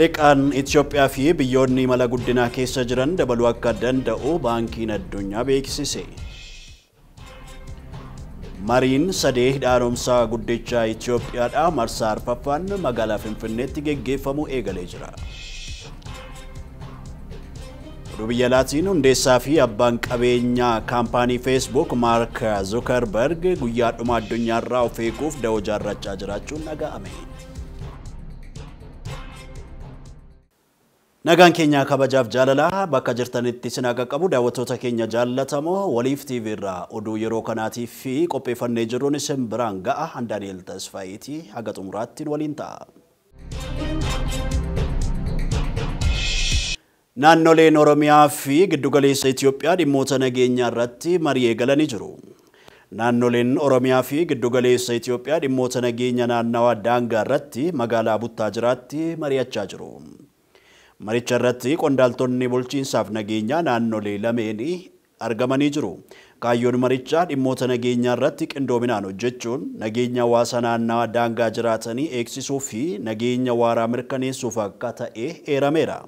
Liqaan Itoophiyaa fi biyyoonni mala guddinaa keessa jiran dabaluu akka danda'u baankiin addunyaa beeksise. Mariin sadee hidhaaromsaa guddicha Itoophiyaadhaa marsaa arfaffaan magaalaa Finfinneetti geggeeffamuu eegalee jira. Oduu biyya alaatiin hundeessaa fi abbaan qabeenyaa kaampaanii Facebook Mark Zuckerberg guyyaa dhuma addunyaarraa of eeguuf da'oo jaarrachaa jiraachuun dhaga'ame. Nagaan keenya kabajaaf jaalalaa bakka jirtanitti isin haa qaqqabu daawwattoota keenya jaallatamoo Waliif TV irraa oduu yeroo kanaatiif fi qopheeffannee jiruun isin biraan ga'a. Daani'el Tasfaayitii haga xumuraatti waliin ta'a. Naannoleen Oromiyaa fi giddugaleessa Itoophiyaa dhimmoota nageenyaa irratti marii eegalanii jiru. Naannoleen Oromiyaa fi giddugaleessa Itoophiyaa dhimmoota nageenya naannawaa daangaa irratti magaalaa Buttaajiraatti mari'achaa jiru. Maricha irratti qondaaltonni bulchiinsaaf nageenyaa naannolee lameenii argamanii jiru. Kaayyoon marichaa dhimmoota nageenyaa irratti qindoominaan hojjechuun nageenya hawaasa naannawaa daangaa jiraatanii eegsisuu fi nageenya waaraa mirkaneessuuf akka ta'e eerameera.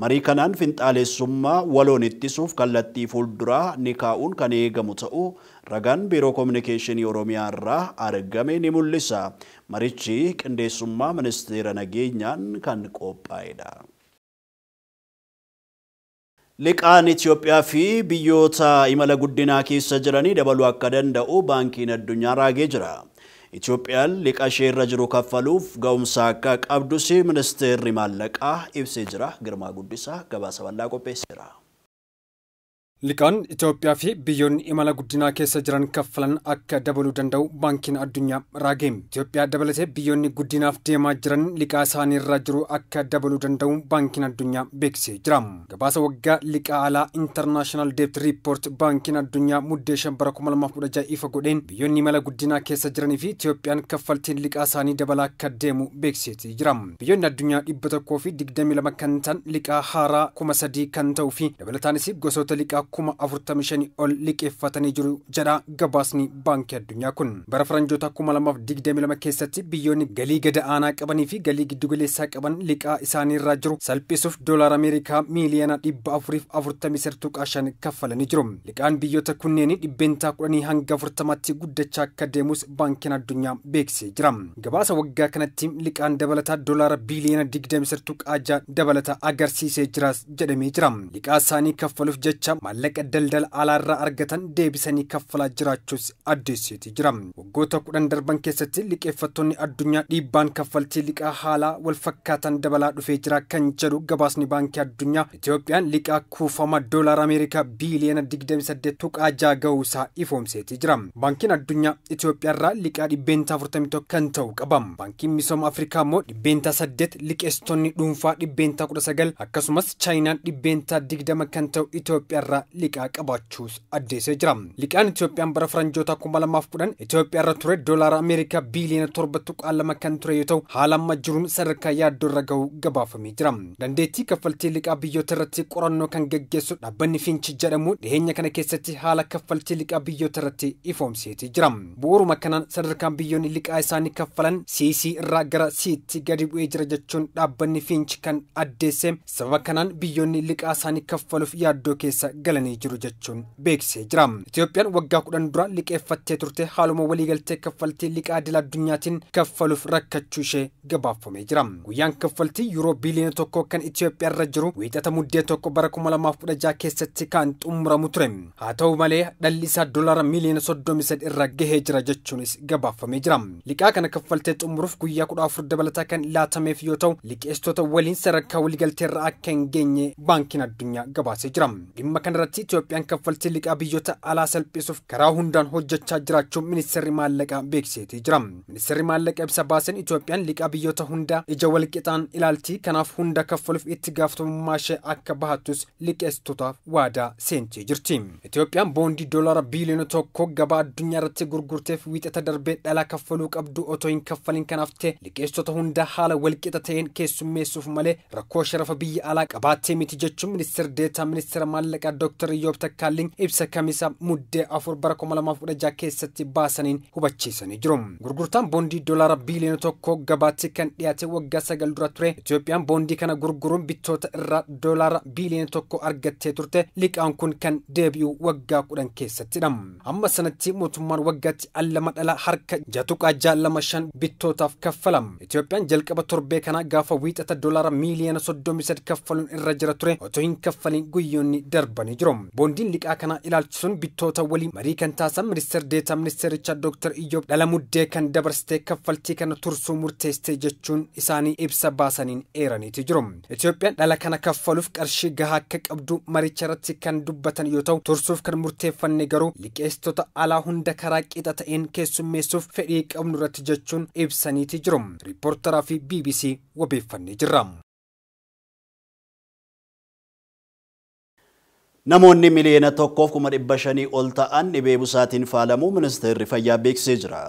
Marii kanaan finxaalessummaa waloon ittisuuf kallattii fuulduraa ni kaa'uun kan eegamu ta'uu ragaan biiroo koominikeeshinii Oromiyaa irraa argame ni mul'isa. Marichi qindeessummaa ministeera nageenyaan kan qophaa'edha. Liqaan Itoophiyaa fi biyyoota imala guddinaa keessa jiranii dabaluu akka danda'u baankiin addunyaa raagee jira. Itoophiyaan liqa ishee irra jiru kaffaluuf ga'umsa akka qabdus ministeerri maallaqaa ibsee jira. Girmaa Guddisaa gabaasa bal'aa qopheesseera. Liqaan Itoophiyaa fi biyyoonni imala guddinaa keessa jiran kaffalan akka dabaluu danda'u baankiin addunyaa raagee. Itoophiyaa dabalatee biyyoonni guddinaaf deemaa jiran liqaa isaanii irra jiru akka dabaluu danda'u baankiin addunyaa beeksisee jira. Gabaasa waggaa liqaa alaa International Debt Report baankiin addunyaa muddee 2016 ifa godheen biyyoonni imala guddinaa keessa jiranii fi Itoophiyaan kaffaltiin liqaa isaanii dabalaa akka deemu beeksisee jira. Biyyoonni addunyaa 122 kan ta'an liqaa haaraa 3,000 kan ta'uu fi dabalataanis gosoota liqaa 45,000 ol liqeeffatanii jiru jedha gabaasni baankii addunyaa kun. Bara faranjoota 2022 keessatti biyyoonni galii gad aanaa qabanii fi galii giddugaleessaa qaban liqaa isaanii irraa jiru salphisuuf doolaara Ameerikaa miiliyoona 443 kaffalanii jiru. Liqaan biyyoota kunneen dhibbeentaa 10 hanga 40tti guddachaa akka deemus baankiin addunyaa beeksisee jira. Gabaasa waggaa kanatti liqaan dabalataa doolaara biiliyoona 23 dabalata agarsiisee jiras jedhamee jira. Liqaa isaanii kaffaluuf jecha maallaqa daldala alaarraa argatan deebisanii kaffalaa jiraachuus addeesseeti jira. Waggoota 10 darban keessatti liqeeffattoonni addunyaa dhiibbaan kaffaltii liqaa haalaa wal fakkaatan dabalaa dhufee jira kan jedhu gabaasni baankii addunyaa. Itoophiyaan liqaa kuufama doolaara Ameerikaa biiliyoona 28 ga'uusaa ifoomseeti jira. Baankiin addunyaa Itoophiyaarraa liqaa dhibbeentaa 41 kan ta'u qaba. Baankiin misooma Afrikaa immoo dhibbeentaa 8, liqeessitoonni dhuunfaa dhibbeentaa 19 akkasumas Chaayinaan dhibbeentaa 20 kan ta'u Itoophiyaarraa liqaa qabaachuus addeessee jira. Liqaan Itoophiyaan bara faranjoota 2010 Itoophiyaarra ture doolaara Ameerikaa biiliyoona 7.2 kan ture yoo ta'u haala amma jiruun sadarkaa yaaddoo irra ga'uu gabaafamee jira. Dandeettii kaffaltii liqaa biyyoota irratti qorannoo kan gaggeessu dhaabbanni Finch jedhamu dhiheenya kana keessatti haala kaffaltii liqaa biyyoota irratti ifoomseeti jira. Bu'uuruma kanaan sadarkaan biyyoonni liqaa isaanii kaffalan CC irraa gara C'tti gadi bu'ee jira jechuun dhaabbanni Finch kan addeesse. Sababa kanaan biyyoonni liqaa isaanii kaffaluuf yaaddoo keessa galanii jiru jechuun beeksisee jira. Itoophiyaan waggaa 10 dura liqeeffattee turte haaluma waliigaltee kaffaltii liqaa idil addunyaatiin kaffaluuf rakkachuu ishee gabaafamee jira. Guyyaan kaffaltii yuuroo biiliyoona 1 kan Itoophiyaarra jiru wiixata muddee 1 bara 2016 keessatti kan xumuramu ture. Haa ta'u malee dhalli isaa doolaara miiliyoona 33 irra gahee jira jechuunis gabaafamee jira. Liqaa kana kaffaltee xumuruuf guyyaa 14 dabalataa kan laatameef yoo ta'u liqeessitoota waliin sadarkaa waliigaltee irra akka hin geenye baankiin addunyaa gabaasee jira. Dhimma kanarratti Itoophiyaan kaffaltii liqaa biyyoota alaa salphisuuf karaa hundaan hojjechaa jiraachuun ministeerri maallaqaa beeksiseeti jira. Ministeerri maallaqaa ibsa baaseen Itoophiyaan liqaa biyyoota hundaa ija walqixaan ilaalti. Kanaaf hunda kaffaluuf itti gaafatamummaa ishee akka bahattus liqeessitootaaf waadaa seentee jirti. Itoophiyaan boondii doolaara biiliyoona 1 gabaa addunyaa irratti gurgurteef wiixata darbee dhalaa kaffaluu qabdu otoo hin kaffalin kanaaf ta'e liqeessitoota hundaa haala walqixa ta'een keessummeessuuf malee rakkoo sharafa biyya alaa qabaattee miti jechuun ministeerri deetaa ministeera maallaqaa Dr. Iyyoob Takkaalliin ibsa kamisa muddee 4 bara 2016 keessatti baasaniin hubachiisanii jiru. Gurgurtaan boondii doolaara biiliyoona 1 gabaatti kan dhiyaate waggaa 9 dura ture. Itoophiyaan boondii kana gurguruun bittoota irraa doolaara biiliyoona 1 argattee turte. Liqaan kun kan deebi'u waggaa 10 keessattidha. Amma sanatti mootummaan waggaatti allama dhala harka 6.65 bittootaaf kaffalam. Itoophiyaan jalqaba torbee kana gaafa wiixata doolaara miiliyoona 33 kaffaluun irra jira ture. Otoo hin kaffaliin guyyoonni darbanii jiru. Boondiin liqaa kana ilaalchisuun bittoota waliin marii kan taasisan ministeer deetaa ministeericha Dr. Iyyoob dhala muddee kan dabarsitee kaffaltii kana tursuu murteessitee jechuun isaanii ibsa baasaniin eeraniiti jiru. Itoophiyaan dhala kana kaffaluuf qarshii gahaa akka qabdu maricha irratti kan dubbatan yoo ta'u tursuuf kan murteeffanne garuu liqeessitoota alaa hunda karaa qixa ta'een keessummeessuuf fedhii qabnu irratti jechuun ibsaniiti jiru. Riippoortaraa fi BBC wabeeffannee jirra. Namoonni miliyoona 1.500 ol ta'an dhibee busaatiin faalamuu ministeerri fayyaa beeksisee jira.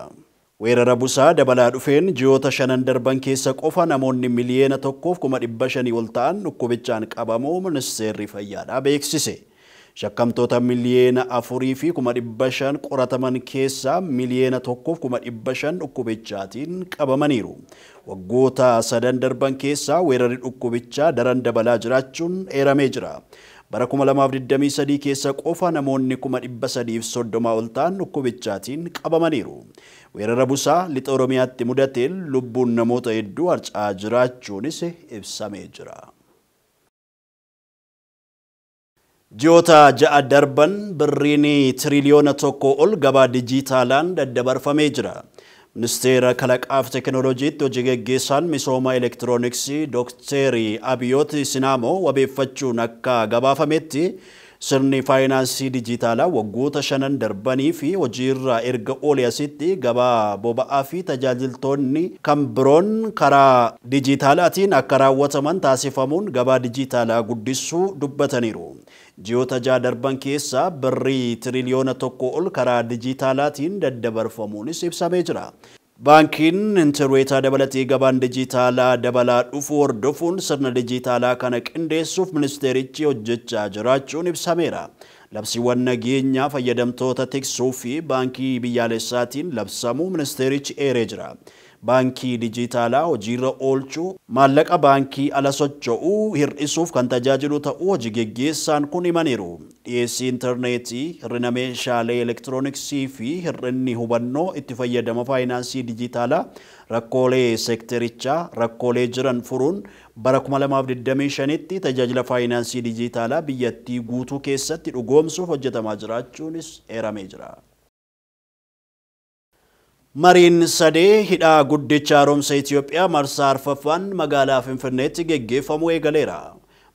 Weerara busaa dabalaa dhufeen ji'oota 5 darban keessa qofa namoonni miliyoona 1.500 ol ta'an dhukkubichaan qabamuu ministeerri fayyaadhaa beeksise. Shakkamtoota miliyoona 4.500 qorataman keessaa miliyoona 1.500 dhukkubichaatiin qabamaniiru. Waggoota 3 darban keessaa weerarri dhukkubichaa daran dabalaa jiraachuun eeramee jira. Bara 2023 keessa qofa namoonni 330 ol ta'an dhukkubichaatiin qabamaniiru. Weerara busaa lixa Oromiyaatti mudateen lubbuun namoota hedduu harca'aa jiraachuunis ibsamee jira. Ji'oota 6 darban birriin tiriliyoona 1 ol gabaa dijitaalaan daddabarfamee jira. Ministeera kalaqaaf teekinooloojiitti hojii gaggeessaan misooma elektirooniksii Dr. Abiyoot Sinaamoo wabeeffachuun akka gabaafametti sirni faayinaansii dijitaalaa waggoota 5 darbanii fi hojiirra erga oolee asitti gabaa boba'aa fi tajaajiltoonni kan biroon karaa dijitaalaatiin akka raawwataman taasifamuun gabaa dijitaalaa guddisuu dubbataniiru. Ji'oota 6 darban keessa birrii tiriliyoona 1 ol karaa dijitaalaatiin daddabarfamuunis ibsamee jira. Baankiin intarneetaa dabalatee gabaan dijitaalaa dabalaa dhufu hordofuun sirna dijitaalaa kana qindeessuuf ministeerichi hojjechaa jiraachuun ibsameera. Labsiiwwan nageenyaa fayyadamtoota tiksuu fi baankii biyyaalessaatiin labsamuu ministeerichi eeree jira. Baankii dijitaalaa hojiirra oolchuu maallaqa baankii ala socho'uu hir'isuuf kan tajaajilu ta'uu hojii gaggeessaan kun himaniiru. Dhiyeessii intarneetii, hir'ina meeshaalee elektirooniksii fi hir'inni hubannoo itti fayyadama faayinaansii dijitaalaa rakkoolee seekterichaa rakkoolee jiran furuun bara 2025tti tajaajila faayinaansii dijitaalaa biyyattii guutuu keessatti dhugoomsuuf hojjetamaa jiraachuunis eeramee jira. Mariin sadee hidhaa guddicha haaromsa Itoophiyaa marsaa arfaffaan magaalaa Finfinneetti geggeeffamuu eegaleera.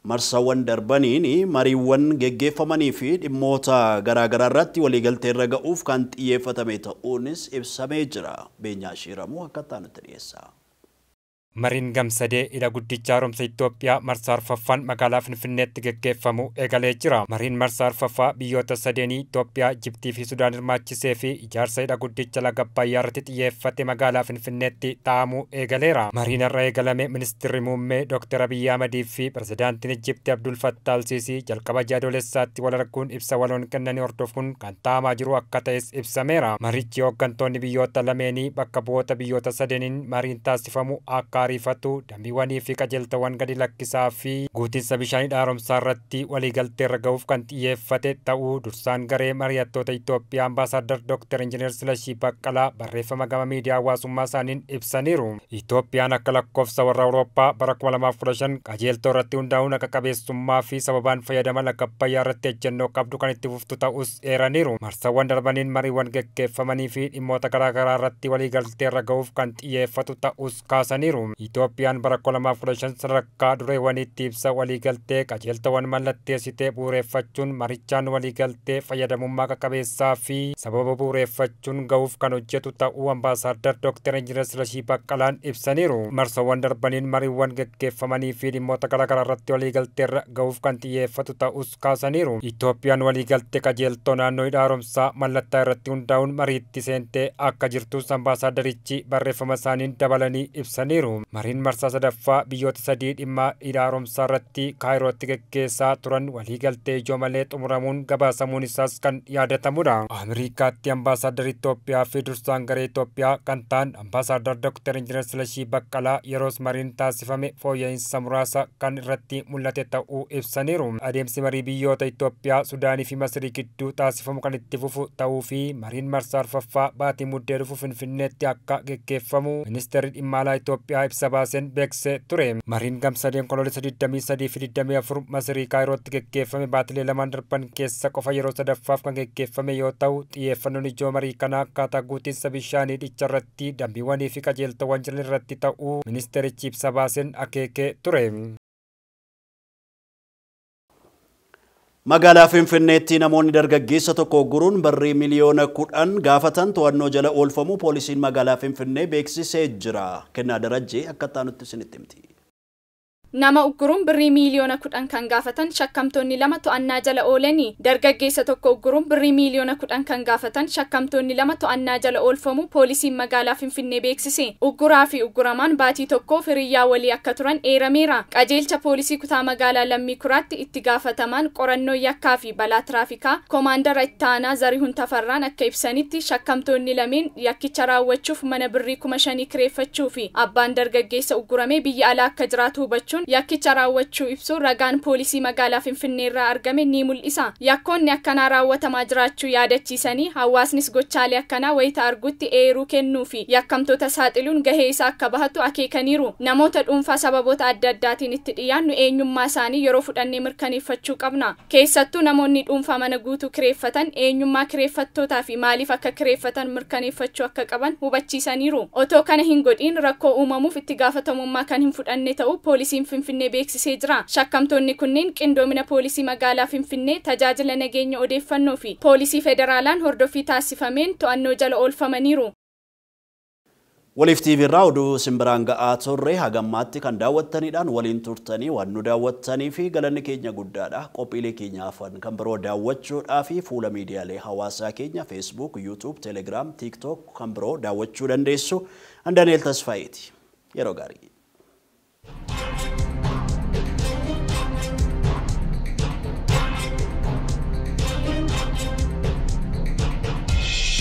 Marsaawwan darbaniin mariiwwan geggeeffamanii fi dhimmoota garaagaraa irratti waliigaltee irra ga'uuf kan xiyyeeffatame ta'uunis ibsamee jira. Beenyaa Shiiramuu akkaataa nutti dhiyeessa. Mariin gamsadee hidha guddicha haaromsa Itoophiyaa marsaa arfaffaan magaalaa Finfinneetti geggeeffamu eegalee jira. Mariin marsaa arfaffaa biyyoota sadeenii Itoophiyaa, Jibtii fi Sudaan hirmaachisee fi ijaarsa hidha guddicha laga Abbayyaa irratti xiyyeeffate magaalaa Finfinneetti taa'amuu eegaleera. Mariin irra eegalame ministeerri muummee Dr. Abiyyi Ahmadii fi pirezidaantiin Jibtii Abdul Fattah al-Siisii jalqaba adoolessaatti wal arguun ibsa waloon kennanii hordofuun kan taa'amaa jiru akka ta'es ibsameera. Marichi hooggantoonni biyyoota lameenii bakka bu'oota biyyoota sadeeniin mariin taasifamu akka ariifatu dambiiwwanii fi qajeeltawwan gadi lakkisaa fi guutinsa bishaanii haaromsaa irratti waliigaltee irra ga'uuf kan xiyyeeffate ta'uu dursaan garee mari'attoota Itoophiyaa ambaasaadar Dr. Injiinar Silashii Baqqalaa barreeffama gama miidiyaa hawaasummaa isaaniin ibsaniiru. Itoophiyaan akka lakkoofsa warra Awurooppaa bara 2015 qajeeltoo irratti hundaa'uun akka qabeessummaa fi sababaan fayyadama laga Abbayyaa irratti ejjennoo qabdu kan itti fuftu ta'us eeraniiru. Marsaawwan darbaniin mariiwwan geggeeffamanii fi dhimmoota garaagaraa irratti waliigaltee irra ga'uuf kan xiyyeeffatu ta'us kaasaniiru. Itoophiyaan bara 2015 sadarkaa dureewwaniitti ibsa waliigaltee qajeeltawwan mallatteessitee bu'uureffachuun marichaan waliigaltee fayyadamummaa qaqqabeessaa fi sababa bu'uureffachuun ga'uuf kan hojjetu ta'uu ambaasaadar Dr. Injiinar Silashii Baqqalaan ibsaniiru. Marsaawwan darbaniin mariiwwan geggeeffamanii fi dhimmoota garaagaraa irratti waliigaltee irra ga'uuf kan xiyyeeffatu ta'us kaasaniiru. Itoophiyaan waliigaltee qajeeltoo naannoo hidha haaromsaa mallattaa irratti hundaa'uun mariitti seentee akka jirtus ambaasaadarichi barreeffama isaaniin dabalanii ibsaniiru. Mariin marsaa sadaffaa biyyoota sadii dhimma haaromsaa irratti Kaayirootti gaggeessaa turan waliigaltee ijoo malee xumuramuun gabaasamuun isaas kan yaadatamudha. Ameerikaatti ambaasaaddarri Itoophiyaa fi dursaan garee Itoophiyaa kan ta'an ambaasaadar Dr. Injinar Silashii Baqqalaa yeroos mariin taasifame fooyya'insa muraasa kan irratti mul'ate ta'uu ibsaniiru. Adeemsi marii biyyoota Itoophiyaa, Sudaanii fi Masirii gidduu taasifamu kan itti fufu ta'uu fi mariin marsaa arfaffaa baatii muddee dhufu Finfinneetti akka gaggeeffamu ministeerri dhimma alaa Itoophiyaa ibsa baaseen beeksisee ture. Mariin gamsadeen kololeessa 23 fi 24 Masirii Kaayirootti gaggeeffame baatilee lamaan darban keessa qofa yeroo sadaffaaf kan gaggeeffame yoo ta'u, xiyyeeffannoon ijoo marii kanaa akkaataa guutiinsa bishaanii dhicha irratti dambiiwwanii fi qajeeltawwan jiran irratti ta'uu ministeerichi ibsa baaseen akeekee ture. Magaalaa Finfinneetti namoonni dargaggeessa tokko guruun birrii miliyoona 10 gaafatan to'annoo jala oolfamuu poolisiin magaalaa Finfinnee beeksisee jira. Kennaa Darajjee akkaataa nutti isinitti himti. Nama uguruun birrii miliyoona 10 kan gaafatan shakkamtoonni lama to'annaa jala oolanii dargaggeessa tokko uguruun birrii miliyoona 10 kan gaafatan shakkamtoonni lama to'annaa jala oolfamu poolisiin magaalaa Finfinnee beeksise. Uguraa fi uguramaan baatii tokkoof hiriyyaa walii akka turan eerameera. Qajeelcha poolisii kutaa magaalaa Lammii Kuraatti itti gaafatamaan qorannoo yakkaa fi balaa tiraafikaa koomaandara itti aanaa Zarihun Tafarraan akka ibsanitti shakkamtoonni lameen yakkicha raawwachuuf mana birrii 5,000 kireeffachuu fi abbaan dargaggeessa uguramee biyya alaa akka jiraatu hubachuun yakkicha raawwachuu ibsu ragaan poolisii magaalaa Finfinnee irraa argame ni mul'isa. Yakkoonni akkanaa raawwatamaa jiraachuu yaadachiisanii hawaasnis gochaalee akkanaa wayita argutti eeruu kennuu fi yakkamtoota saaxiluun gahee isaa akka bahatu akeekaniiru. Namoota dhuunfaa sababoota adda addaatiin itti dhiyaannu eenyummaa isaanii yeroo fudhannee mirkaneeffachuu qabna. Keessattuu namoonni dhuunfaa mana guutuu kireeffatan eenyummaa kireeffattootaa fi maaliif akka kireeffatan mirkaneeffachuu akka qaban hubachiisaniiru. Otoo kana hin godhiin rakkoo uumamuuf itti gaafatamummaa kan hin fudhanne ta'uu poolisiin Finfinnee beeksisee jira. Shakkamtoonni kunneen qindoomina poolisii magaalaa Finfinnee tajaajila nageenya odeeffannoo fi poolisii federaalaan hordoffii taasifameen to'annoo jala oolfamaniiru. Waliif TV irraa oduu simbiraan ga'aa turre hagammaatti kan daawwattaniidhaan waliin turtanii waan nu daawwattanii fi galanni keenya guddaadha. Qophiilee keenya afan kan biroo daawwachuudhaa fi fuula miidiyaalee hawaasaa keenya Facebook, YouTube, Telegram, TikTok kan biroo daawwachuu dandeessu. An Daani'eel Tasfaayeeti. Yeroo gaarii.